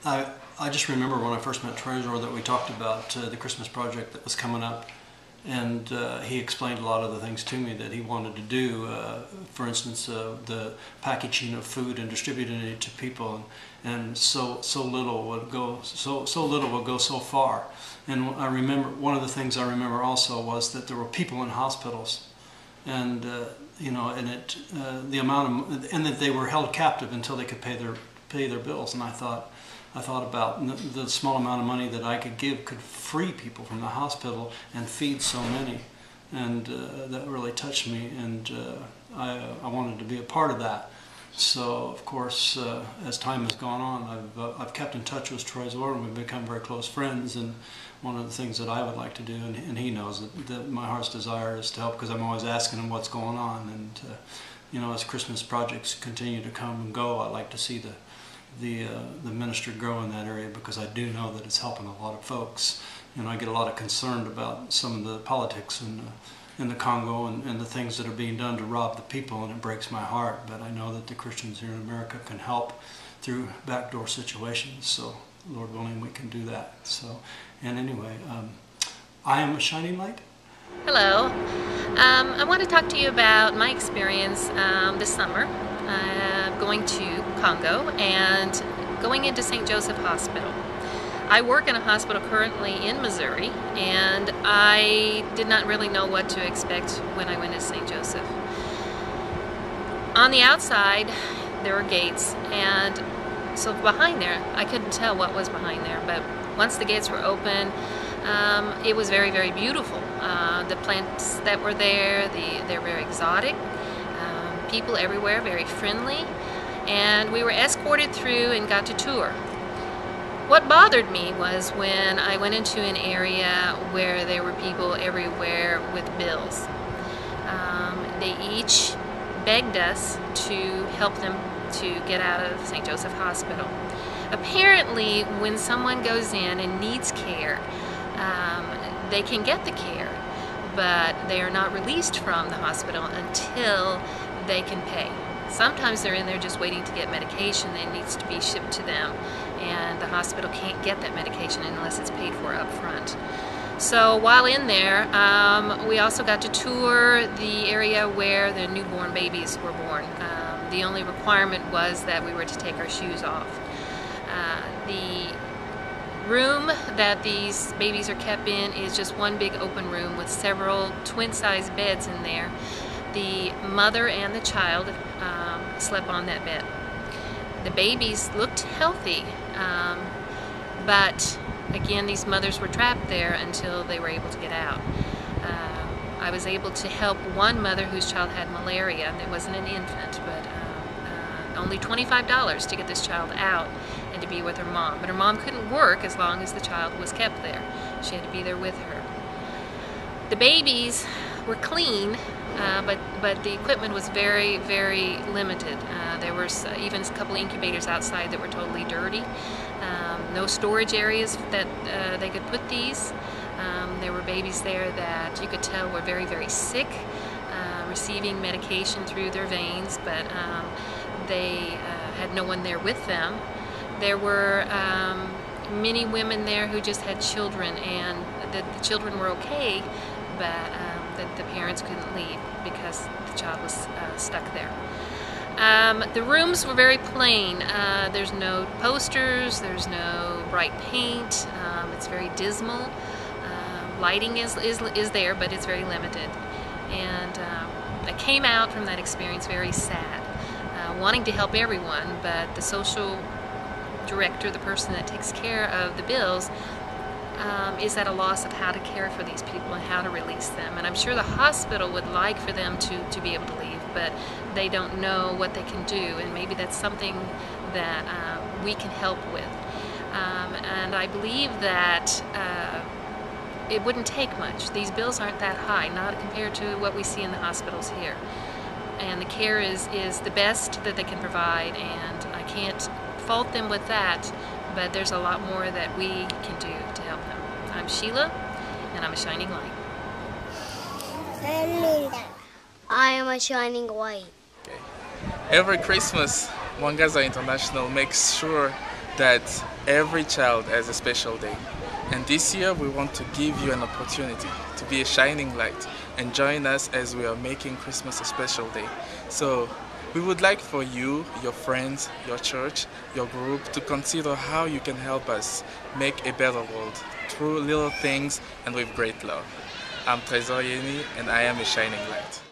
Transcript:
I just remember when I first met Trezor that we talked about the Christmas project that was coming up, and he explained a lot of the things to me that he wanted to do. For instance, the packaging of food and distributing it to people, and so little would go so far. And I remember one of the things I remember also was that there were people in hospitals, and you know, and the amount of, and that they were held captive until they could pay their bills. And I thought about the small amount of money that I could give could free people from the hospital and feed so many, and that really touched me, and I wanted to be a part of that. So of course, as time has gone on, I've kept in touch with Trezor, and we've become very close friends. And one of the things that I would like to do, and he knows that my heart's desire is to help, because I'm always asking him what's going on. And you know, as Christmas projects continue to come and go, I like to see the ministry grow in that area, because I do know that it's helping a lot of folks. And I get a lot of concerned about some of the politics in the Congo and the things that are being done to rob the people, and it breaks my heart. But I know that the Christians here in America can help through backdoor situations. So Lord willing, we can do that. So, and anyway, I am a shining light. Hello. I want to talk to you about my experience this summer going to Congo and going into St. Joseph Hospital. I work in a hospital currently in Missouri, and I did not really know what to expect when I went to St. Joseph. On the outside, there were gates, and so behind there, I couldn't tell what was behind there, but once the gates were open, it was very, very beautiful. The plants that were there, they're very exotic. People everywhere, very friendly, and we were escorted through and got to tour. What bothered me was when I went into an area where there were people everywhere with bills. They each begged us to help them to get out of St. Joseph Hospital. Apparently, when someone goes in and needs care, they can get the care, but they are not released from the hospital until they can pay. Sometimes they're in there just waiting to get medication that needs to be shipped to them, and the hospital can't get that medication unless it's paid for up front. So while in there, we also got to tour the area where the newborn babies were born. The only requirement was that we were to take our shoes off. The room that these babies are kept in is just one big open room with several twin-sized beds in there. The mother and the child slept on that bed. The babies looked healthy, but again, these mothers were trapped there until they were able to get out. I was able to help one mother whose child had malaria. It wasn't an infant, but only $25 to get this child out and to be with her mom. But her mom couldn't work as long as the child was kept there. She had to be there with her. The babies were clean, but the equipment was very, very limited. There were even a couple incubators outside that were totally dirty. No storage areas that they could put these. There were babies there that you could tell were very, very sick, receiving medication through their veins, but they had no one there with them. There were many women there who just had children, and the children were okay, but the parents couldn't leave because the child was stuck there. The rooms were very plain. There's no posters, there's no bright paint, it's very dismal. Lighting is there, but it's very limited. And I came out from that experience very sad, wanting to help everyone, but the social director, the person that takes care of the bills, is at a loss of how to care for these people and how to release them. And I'm sure the hospital would like for them to be able to leave, but they don't know what they can do, and maybe that's something that we can help with. And I believe that it wouldn't take much. These bills aren't that high, not compared to what we see in the hospitals here. And the care is the best that they can provide, and I can't fault them with that, but there's a lot more that we can do to help them. I'm Sheila, and I'm a shining light. I am a shining light. Okay. Every Christmas, Mwangaza International makes sure that every child has a special day. And this year we want to give you an opportunity to be a shining light and join us as we are making Christmas a special day. So we would like for you, your friends, your church, your group to consider how you can help us make a better world through little things and with great love. I'm Trésor Yeni and I am a shining light.